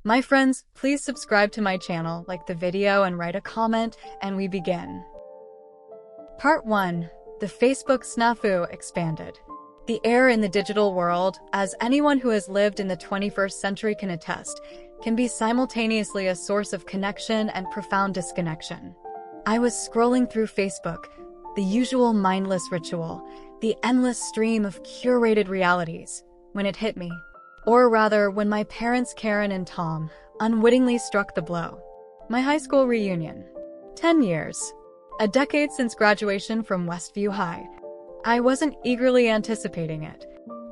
My friends, please subscribe to my channel, like the video and write a comment, and we begin. Part 1. The Facebook snafu expanded. The air in the digital world, as anyone who has lived in the 21st century can attest, can be simultaneously a source of connection and profound disconnection. I was scrolling through Facebook, the usual mindless ritual, the endless stream of curated realities, when it hit me. Or rather, when my parents Karen and Tom unwittingly struck the blow. My high school reunion. 10 years. A decade since graduation from Westview High. I wasn't eagerly anticipating it.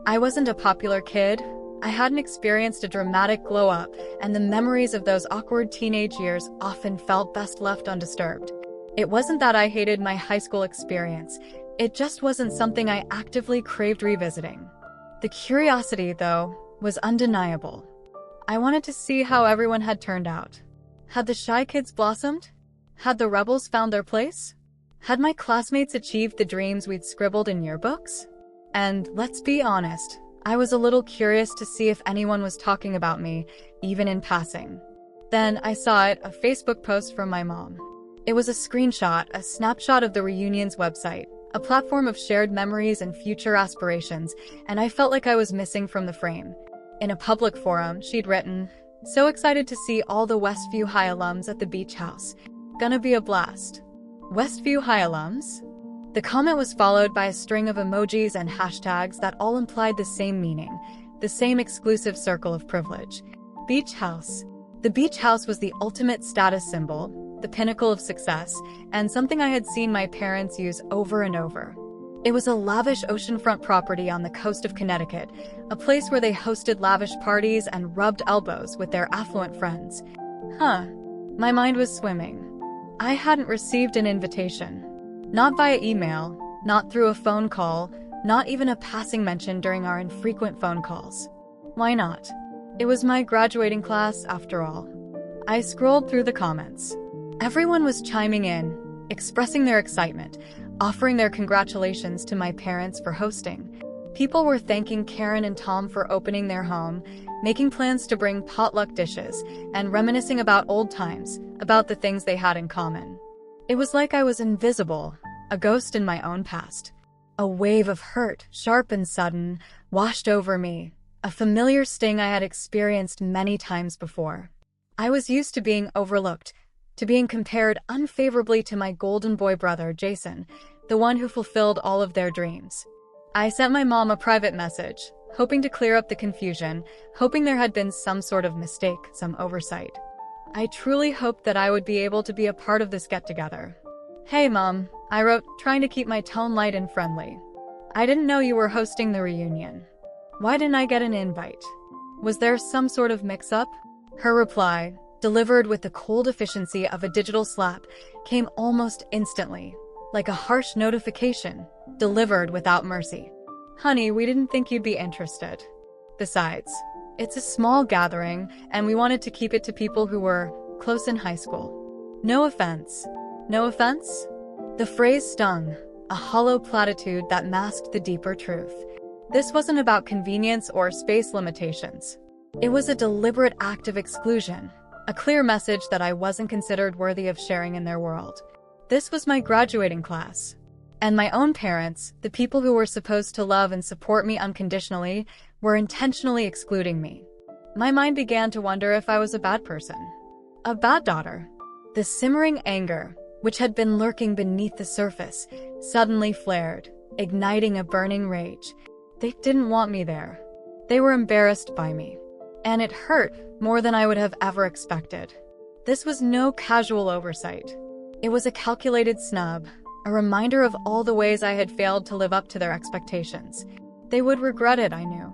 I wasn't a popular kid. I hadn't experienced a dramatic glow-up, and the memories of those awkward teenage years often felt best left undisturbed. It wasn't that I hated my high school experience. It just wasn't something I actively craved revisiting. The curiosity, though, was undeniable. I wanted to see how everyone had turned out. Had the shy kids blossomed? Had the rebels found their place? Had my classmates achieved the dreams we'd scribbled in yearbooks? And let's be honest, I was a little curious to see if anyone was talking about me, even in passing. Then I saw it, a Facebook post from my mom. It was a screenshot, a snapshot of the reunion's website, a platform of shared memories and future aspirations, and I felt like I was missing from the frame. In a public forum, she'd written, "So excited to see all the Westview High alums at the beach house. Gonna be a blast." Westview High alums? The comment was followed by a string of emojis and hashtags that all implied the same meaning, the same exclusive circle of privilege. Beach house. The beach house was the ultimate status symbol, the pinnacle of success, and something I had seen my parents use over and over. It was a lavish oceanfront property on the coast of Connecticut, a place where they hosted lavish parties and rubbed elbows with their affluent friends. My mind was swimming. I hadn't received an invitation. Not via email, not through a phone call, not even a passing mention during our infrequent phone calls. Why not? It was my graduating class, after all. I scrolled through the comments. Everyone was chiming in, expressing their excitement, offering their congratulations to my parents for hosting. People were thanking Karen and Tom for opening their home, making plans to bring potluck dishes, and reminiscing about old times, about the things they had in common. It was like I was invisible, a ghost in my own past. A wave of hurt, sharp and sudden, washed over me, a familiar sting I had experienced many times before. I was used to being overlooked, to being compared unfavorably to my golden boy brother, Jason, the one who fulfilled all of their dreams. I sent my mom a private message, hoping to clear up the confusion, hoping there had been some sort of mistake, some oversight. I truly hoped that I would be able to be a part of this get-together. "Hey, Mom," I wrote, trying to keep my tone light and friendly. "I didn't know you were hosting the reunion. Why didn't I get an invite? Was there some sort of mix-up?" Her reply, delivered with the cold efficiency of a digital slap, came almost instantly, like a harsh notification, delivered without mercy. "Honey, we didn't think you'd be interested. Besides, it's a small gathering, and we wanted to keep it to people who were close in high school. No offense." No offense? The phrase stung, a hollow platitude that masked the deeper truth. This wasn't about convenience or space limitations. It was a deliberate act of exclusion, a clear message that I wasn't considered worthy of sharing in their world. This was my graduating class. And my own parents, the people who were supposed to love and support me unconditionally, were intentionally excluding me. My mind began to wonder if I was a bad person. A bad daughter. The simmering anger, which had been lurking beneath the surface, suddenly flared, igniting a burning rage. They didn't want me there. They were embarrassed by me. And it hurt more than I would have ever expected. This was no casual oversight. It was a calculated snub, a reminder of all the ways I had failed to live up to their expectations. They would regret it, I knew.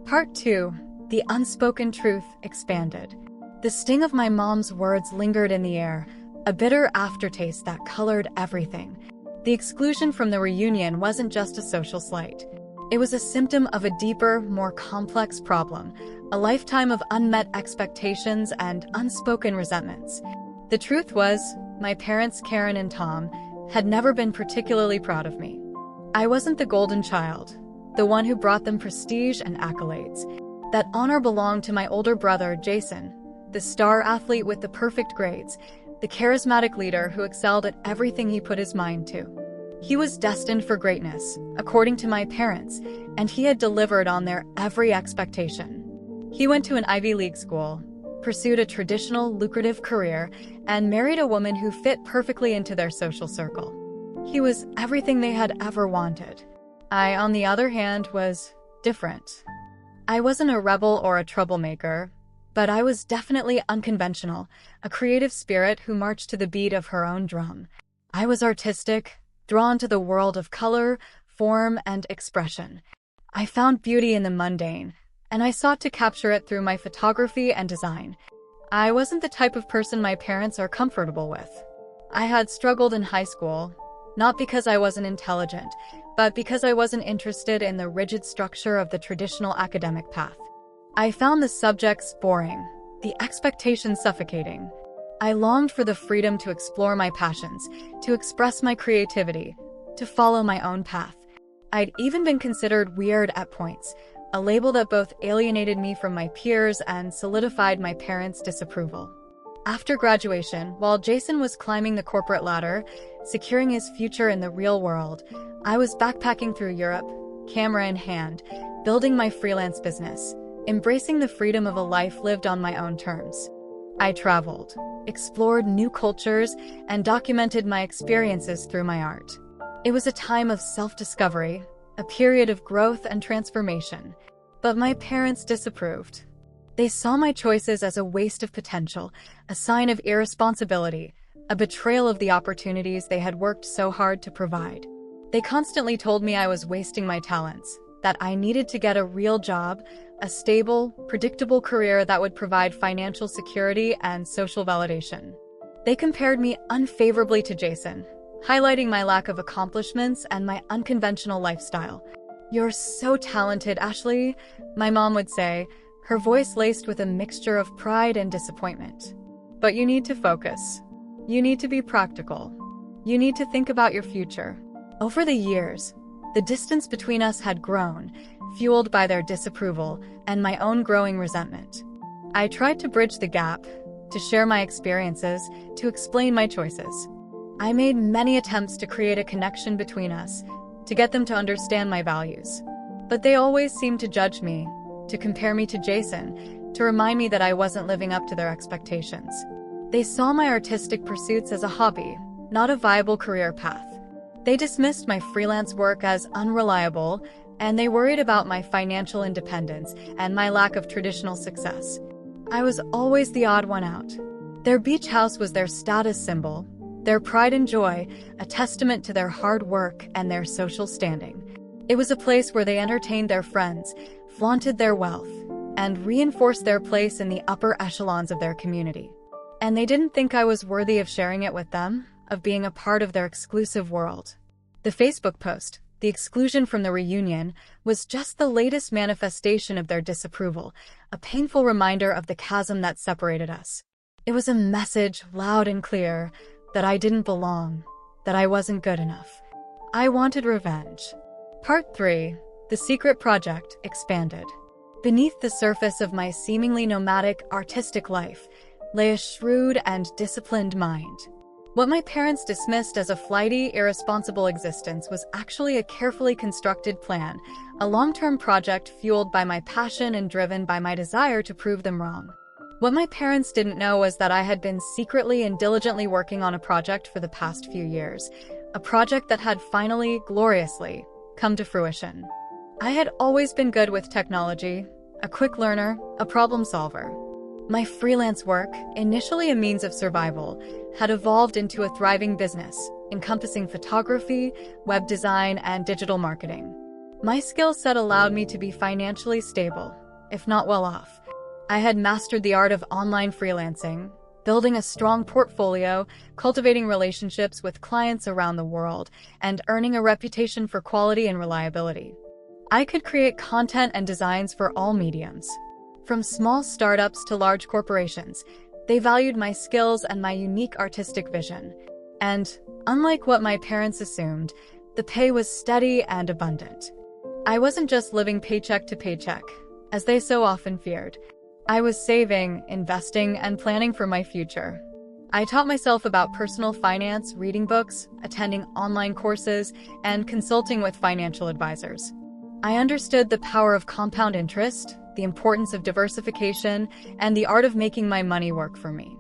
Part 2. The unspoken truth expanded. The sting of my mom's words lingered in the air, a bitter aftertaste that colored everything. The exclusion from the reunion wasn't just a social slight. It was a symptom of a deeper, more complex problem, a lifetime of unmet expectations and unspoken resentments. The truth was, my parents, Karen and Tom, had never been particularly proud of me. I wasn't the golden child, the one who brought them prestige and accolades. That honor belonged to my older brother, Jason, the star athlete with the perfect grades, the charismatic leader who excelled at everything he put his mind to. He was destined for greatness, according to my parents, and he had delivered on their every expectation. He went to an Ivy League school, pursued a traditional, lucrative career, and married a woman who fit perfectly into their social circle. He was everything they had ever wanted. I, on the other hand, was different. I wasn't a rebel or a troublemaker, but I was definitely unconventional, a creative spirit who marched to the beat of her own drum. I was artistic, drawn to the world of color, form, and expression. I found beauty in the mundane, and I sought to capture it through my photography and design. I wasn't the type of person my parents are comfortable with. I had struggled in high school, not because I wasn't intelligent, but because I wasn't interested in the rigid structure of the traditional academic path. I found the subjects boring, the expectations suffocating. I longed for the freedom to explore my passions, to express my creativity, to follow my own path. I'd even been considered weird at points, a label that both alienated me from my peers and solidified my parents' disapproval. After graduation, while Jason was climbing the corporate ladder, securing his future in the real world, I was backpacking through Europe, camera in hand, building my freelance business, embracing the freedom of a life lived on my own terms. I traveled, explored new cultures, and documented my experiences through my art. It was a time of self-discovery, a period of growth and transformation, but my parents disapproved. They saw my choices as a waste of potential, a sign of irresponsibility, a betrayal of the opportunities they had worked so hard to provide. They constantly told me I was wasting my talents, that I needed to get a real job, a stable, predictable career that would provide financial security and social validation. They compared me unfavorably to Jason, highlighting my lack of accomplishments and my unconventional lifestyle. "You're so talented, Ashley," my mom would say, her voice laced with a mixture of pride and disappointment. "But you need to focus. You need to be practical. You need to think about your future." Over the years, the distance between us had grown, fueled by their disapproval and my own growing resentment. I tried to bridge the gap, to share my experiences, to explain my choices. I made many attempts to create a connection between us, to get them to understand my values. But they always seemed to judge me, to compare me to Jason, to remind me that I wasn't living up to their expectations. They saw my artistic pursuits as a hobby, not a viable career path. They dismissed my freelance work as unreliable, and they worried about my financial independence and my lack of traditional success. I was always the odd one out. Their beach house was their status symbol, their pride and joy, a testament to their hard work and their social standing. It was a place where they entertained their friends, flaunted their wealth, and reinforced their place in the upper echelons of their community. And they didn't think I was worthy of sharing it with them, of being a part of their exclusive world. The Facebook post, the exclusion from the reunion, was just the latest manifestation of their disapproval, a painful reminder of the chasm that separated us. It was a message, loud and clear, that I didn't belong, that I wasn't good enough. I wanted revenge. Part 3. The Secret Project Expanded. Beneath the surface of my seemingly nomadic, artistic life lay a shrewd and disciplined mind. What my parents dismissed as a flighty, irresponsible existence was actually a carefully constructed plan, a long-term project fueled by my passion and driven by my desire to prove them wrong. What my parents didn't know was that I had been secretly and diligently working on a project for the past few years, a project that had finally, gloriously, come to fruition. I had always been good with technology, a quick learner, a problem solver. My freelance work, initially a means of survival, had evolved into a thriving business, encompassing photography, web design, and digital marketing. My skill set allowed me to be financially stable, if not well off. I had mastered the art of online freelancing, building a strong portfolio, cultivating relationships with clients around the world, and earning a reputation for quality and reliability. I could create content and designs for all mediums. From small startups to large corporations, they valued my skills and my unique artistic vision. And, unlike what my parents assumed, the pay was steady and abundant. I wasn't just living paycheck to paycheck, as they so often feared. I was saving, investing, and planning for my future. I taught myself about personal finance, reading books, attending online courses, and consulting with financial advisors. I understood the power of compound interest, the importance of diversification, and the art of making my money work for me.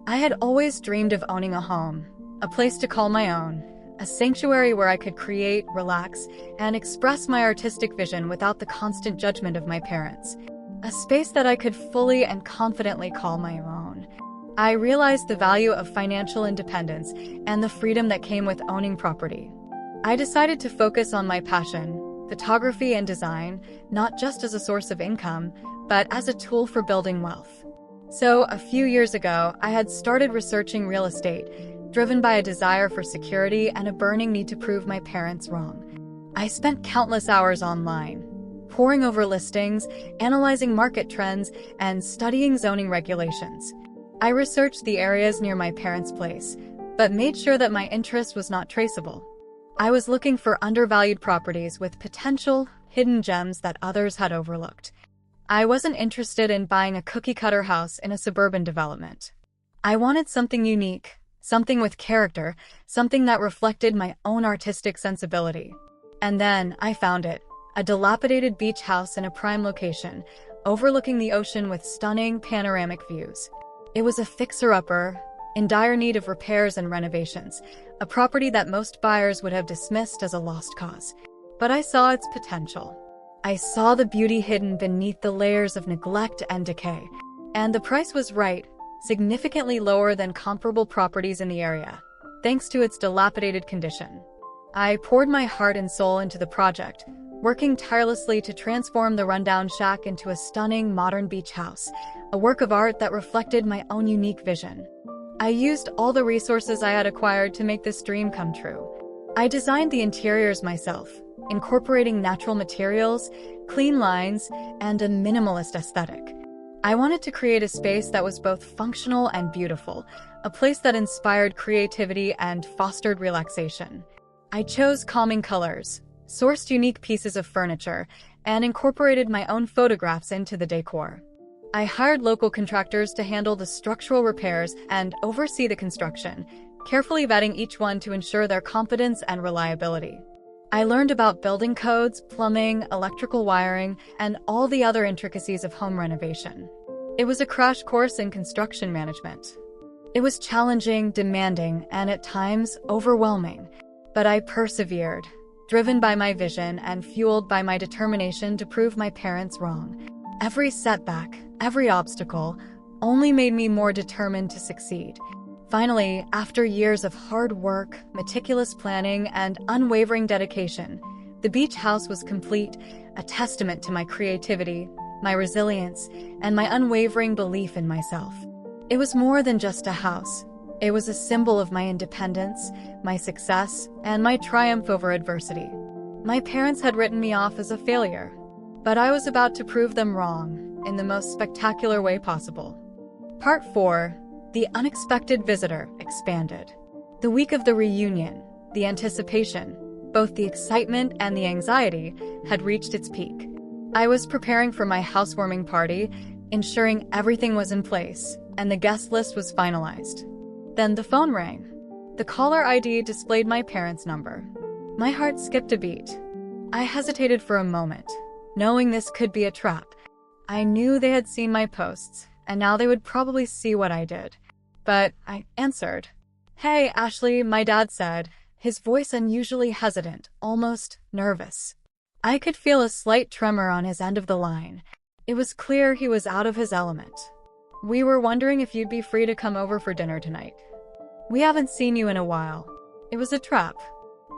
I had always dreamed of owning a home, a place to call my own, a sanctuary where I could create, relax, and express my artistic vision without the constant judgment of my parents. A space that I could fully and confidently call my own. I realized the value of financial independence and the freedom that came with owning property. I decided to focus on my passion, photography and design, not just as a source of income, but as a tool for building wealth. So, a few years ago, I had started researching real estate, driven by a desire for security and a burning need to prove my parents wrong. I spent countless hours online, poring over listings, analyzing market trends, and studying zoning regulations. I researched the areas near my parents' place, but made sure that my interest was not traceable. I was looking for undervalued properties with potential, hidden gems that others had overlooked. I wasn't interested in buying a cookie-cutter house in a suburban development. I wanted something unique, something with character, something that reflected my own artistic sensibility. And then I found it, a dilapidated beach house in a prime location, overlooking the ocean with stunning panoramic views. It was a fixer-upper, in dire need of repairs and renovations, a property that most buyers would have dismissed as a lost cause. But I saw its potential. I saw the beauty hidden beneath the layers of neglect and decay. And the price was right, significantly lower than comparable properties in the area, thanks to its dilapidated condition. I poured my heart and soul into the project, working tirelessly to transform the rundown shack into a stunning modern beach house, a work of art that reflected my own unique vision. I used all the resources I had acquired to make this dream come true. I designed the interiors myself, incorporating natural materials, clean lines, and a minimalist aesthetic. I wanted to create a space that was both functional and beautiful, a place that inspired creativity and fostered relaxation. I chose calming colors, sourced unique pieces of furniture, and incorporated my own photographs into the decor. I hired local contractors to handle the structural repairs and oversee the construction, carefully vetting each one to ensure their competence and reliability. I learned about building codes, plumbing, electrical wiring, and all the other intricacies of home renovation. It was a crash course in construction management. It was challenging, demanding, and at times overwhelming, but I persevered, driven by my vision and fueled by my determination to prove my parents wrong. Every setback, every obstacle, only made me more determined to succeed. Finally, after years of hard work, meticulous planning, and unwavering dedication, the beach house was complete, a testament to my creativity, my resilience, and my unwavering belief in myself. It was more than just a house. It was a symbol of my independence, my success, and my triumph over adversity. My parents had written me off as a failure, but I was about to prove them wrong, in the most spectacular way possible. Part 4. The Unexpected Visitor expanded. The week of the reunion, the anticipation, both the excitement and the anxiety, had reached its peak. I was preparing for my housewarming party, ensuring everything was in place, and the guest list was finalized. Then the phone rang. The caller ID displayed my parents' number. My heart skipped a beat. I hesitated for a moment, knowing this could be a trap. I knew they had seen my posts, and now they would probably see what I did. But I answered. "Hey, Ashley," my dad said, his voice unusually hesitant, almost nervous. I could feel a slight tremor on his end of the line. It was clear he was out of his element. "We were wondering if you'd be free to come over for dinner tonight. We haven't seen you in a while." It was a trap.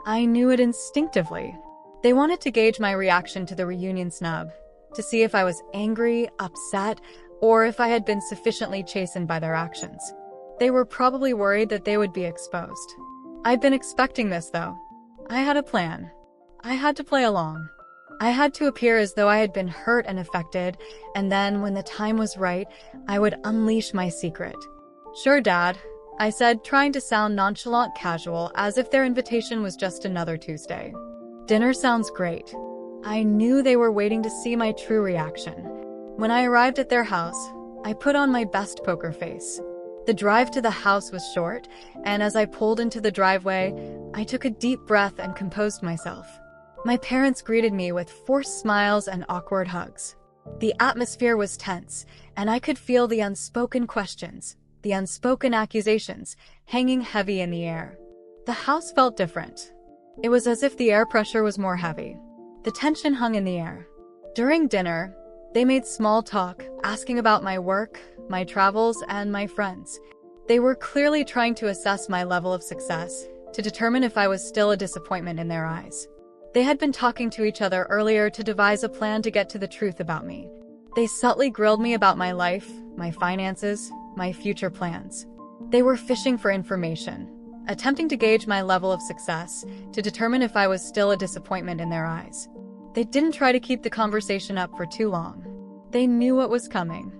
I knew it instinctively. They wanted to gauge my reaction to the reunion snub, to see if I was angry, upset, or if I had been sufficiently chastened by their actions. They were probably worried that they would be exposed. I'd been expecting this, though. I had a plan. I had to play along. I had to appear as though I had been hurt and affected, and then, when the time was right, I would unleash my secret. "Sure, Dad," I said, trying to sound nonchalant casual, as if their invitation was just another Tuesday. "Dinner sounds great." I knew they were waiting to see my true reaction. When I arrived at their house, I put on my best poker face. The drive to the house was short, and as I pulled into the driveway, I took a deep breath and composed myself. My parents greeted me with forced smiles and awkward hugs. The atmosphere was tense, and I could feel the unspoken questions, the unspoken accusations, hanging heavy in the air. The house felt different. It was as if the air pressure was more heavy. The tension hung in the air. During dinner, they made small talk, asking about my work, my travels, and my friends. They were clearly trying to assess my level of success, to determine if I was still a disappointment in their eyes. They had been talking to each other earlier to devise a plan to get to the truth about me. They subtly grilled me about my life, my finances, my future plans. They were fishing for information, attempting to gauge my level of success, to determine if I was still a disappointment in their eyes. They didn't try to keep the conversation up for too long. They knew what was coming.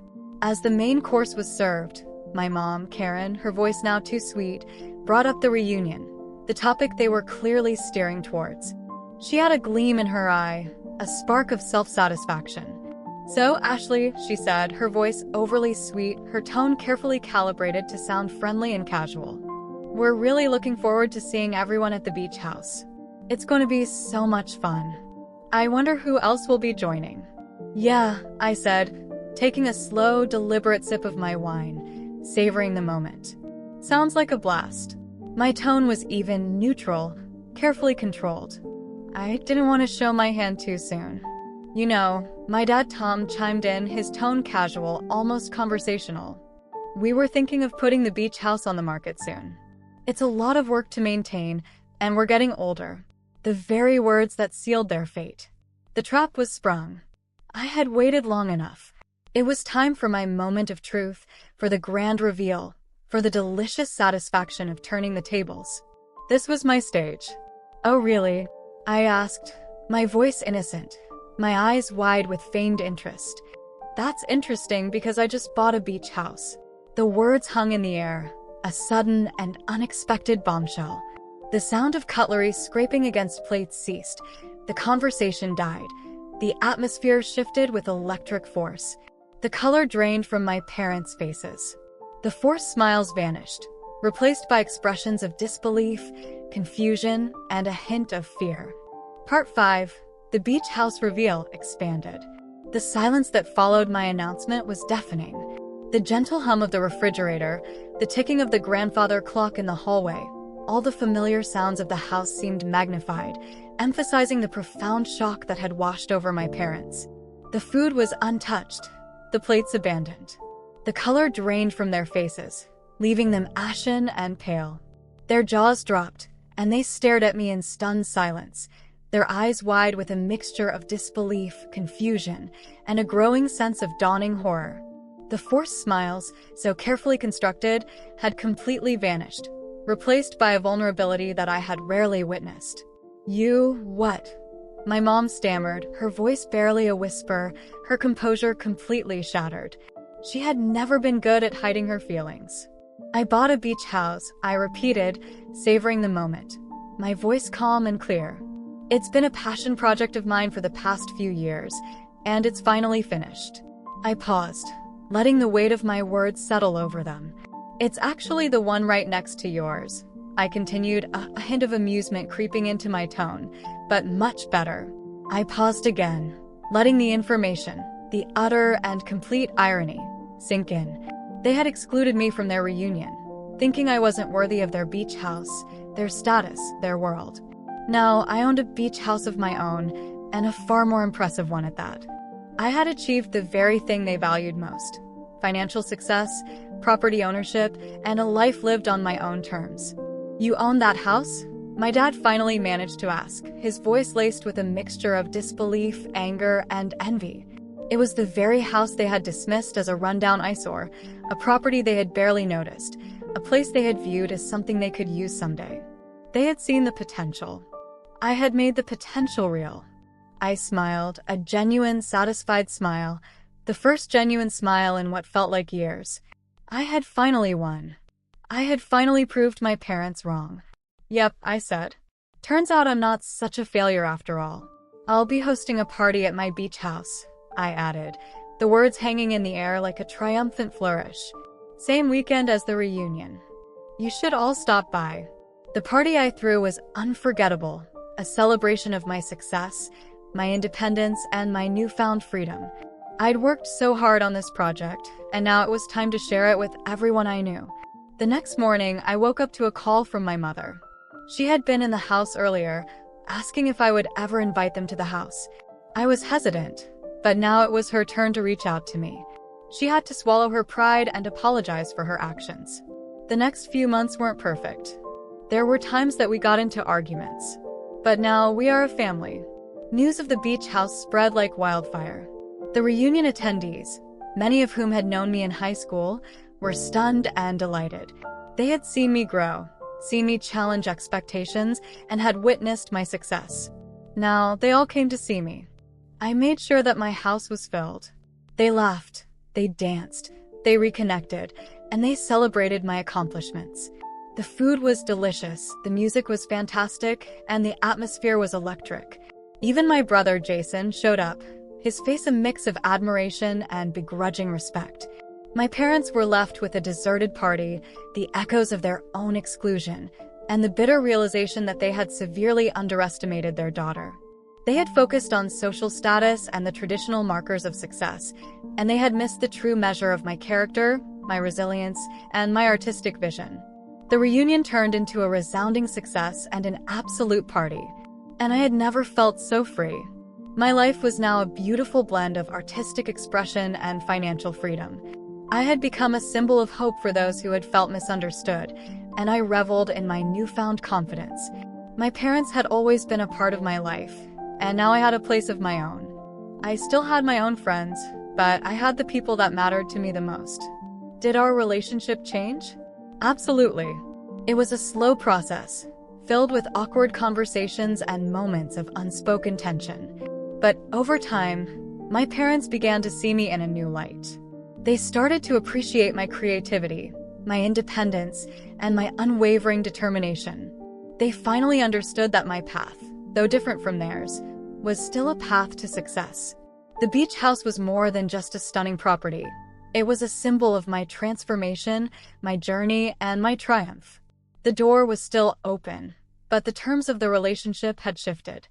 As the main course was served, my mom, Karen, her voice now too sweet, brought up the reunion, the topic they were clearly steering towards. She had a gleam in her eye, a spark of self-satisfaction. "So, Ashley," she said, her voice overly sweet, her tone carefully calibrated to sound friendly and casual. "We're really looking forward to seeing everyone at the beach house. It's going to be so much fun. I wonder who else will be joining." "Yeah," I said, taking a slow, deliberate sip of my wine, savoring the moment. "Sounds like a blast." My tone was even, neutral, carefully controlled. I didn't want to show my hand too soon. "You know," my dad Tom chimed in, his tone casual, almost conversational. "We were thinking of putting the beach house on the market soon. It's a lot of work to maintain, and we're getting older." The very words that sealed their fate. The trap was sprung. I had waited long enough. It was time for my moment of truth, for the grand reveal, for the delicious satisfaction of turning the tables. This was my stage. "Oh, really?" I asked, my voice innocent, my eyes wide with feigned interest. "That's interesting because I just bought a beach house." The words hung in the air, a sudden and unexpected bombshell. The sound of cutlery scraping against plates ceased. The conversation died. The atmosphere shifted with electric force. The color drained from my parents' faces. The forced smiles vanished, replaced by expressions of disbelief, confusion, and a hint of fear. Part 5. The beach house reveal expanded. The silence that followed my announcement was deafening. The gentle hum of the refrigerator, the ticking of the grandfather clock in the hallway, all the familiar sounds of the house seemed magnified, emphasizing the profound shock that had washed over my parents. The food was untouched, the plates abandoned. The color drained from their faces, leaving them ashen and pale. Their jaws dropped, and they stared at me in stunned silence, their eyes wide with a mixture of disbelief, confusion, and a growing sense of dawning horror. The forced smiles, so carefully constructed, had completely vanished, replaced by a vulnerability that I had rarely witnessed. "You, what?" My mom stammered, her voice barely a whisper, her composure completely shattered. She had never been good at hiding her feelings. "I bought a beach house," I repeated, savoring the moment, my voice calm and clear. "It's been a passion project of mine for the past few years, and it's finally finished." I paused, letting the weight of my words settle over them. "It's actually the one right next to yours," I continued, a hint of amusement creeping into my tone, "but much better." I paused again, letting the information, the utter and complete irony, sink in. They had excluded me from their reunion, thinking I wasn't worthy of their beach house, their status, their world. Now, I owned a beach house of my own, and a far more impressive one at that. I had achieved the very thing they valued most: financial success, property ownership, and a life lived on my own terms. "You own that house?" My dad finally managed to ask, his voice laced with a mixture of disbelief, anger, and envy. It was the very house they had dismissed as a rundown eyesore, a property they had barely noticed, a place they had viewed as something they could use someday. They had seen the potential. I had made the potential real. I smiled, a genuine, satisfied smile, the first genuine smile in what felt like years. I had finally won. I had finally proved my parents wrong. "Yep," I said. "Turns out I'm not such a failure after all. I'll be hosting a party at my beach house," I added, the words hanging in the air like a triumphant flourish. Same weekend as the reunion. You should all stop by. The party I threw was unforgettable, a celebration of my success, my independence, and my newfound freedom. I'd worked so hard on this project, and now it was time to share it with everyone I knew. The next morning, I woke up to a call from my mother. She had been in the house earlier, asking if I would ever invite them to the house. I was hesitant, but now it was her turn to reach out to me. She had to swallow her pride and apologize for her actions. The next few months weren't perfect. There were times that we got into arguments. But now we are a family. News of the beach house spread like wildfire. The reunion attendees, many of whom had known me in high school, were stunned and delighted. They had seen me grow, seen me challenge expectations, and had witnessed my success. Now, they all came to see me. I made sure that my house was filled. They laughed, they danced, they reconnected, and they celebrated my accomplishments. The food was delicious, the music was fantastic, and the atmosphere was electric. Even my brother Jason showed up, his face a mix of admiration and begrudging respect. My parents were left with a deserted party, the echoes of their own exclusion, and the bitter realization that they had severely underestimated their daughter. They had focused on social status and the traditional markers of success, and they had missed the true measure of my character, my resilience, and my artistic vision. The reunion turned into a resounding success and an absolute party, and I had never felt so free. My life was now a beautiful blend of artistic expression and financial freedom. I had become a symbol of hope for those who had felt misunderstood, and I reveled in my newfound confidence. My parents had always been a part of my life, and now I had a place of my own. I still had my own friends, but I had the people that mattered to me the most. Did our relationship change? Absolutely. It was a slow process, filled with awkward conversations and moments of unspoken tension. But over time, my parents began to see me in a new light. They started to appreciate my creativity, my independence, and my unwavering determination. They finally understood that my path, though different from theirs, was still a path to success. The beach house was more than just a stunning property. It was a symbol of my transformation, my journey, and my triumph. The door was still open, but the terms of the relationship had shifted.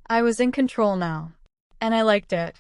I was in control now, and I liked it.